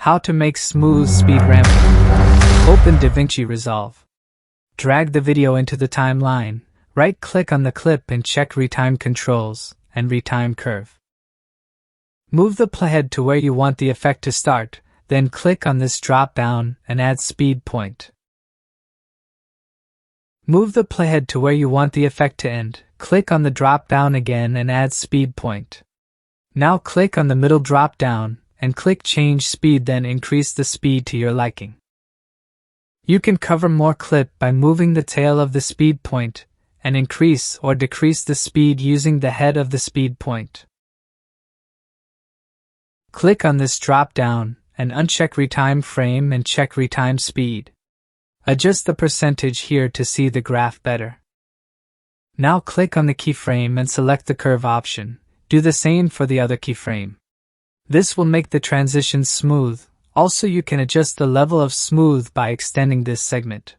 How to make smooth speed ramp. Open DaVinci Resolve. Drag the video into the timeline, right-click on the clip and check Retime Controls and Retime Curve. Move the playhead to where you want the effect to start, then click on this drop-down and add speed point. Move the playhead to where you want the effect to end, click on the drop-down again and add speed point. Now click on the middle drop-down and click Change Speed, then increase the speed to your liking. You can cover more clip by moving the tail of the speed point and increase or decrease the speed using the head of the speed point. Click on this drop-down and uncheck Retime Frame and check Retime Speed. Adjust the percentage here to see the graph better. Now click on the keyframe and select the curve option. Do the same for the other keyframe. This will make the transition smooth. Also, you can adjust the level of smooth by extending this segment.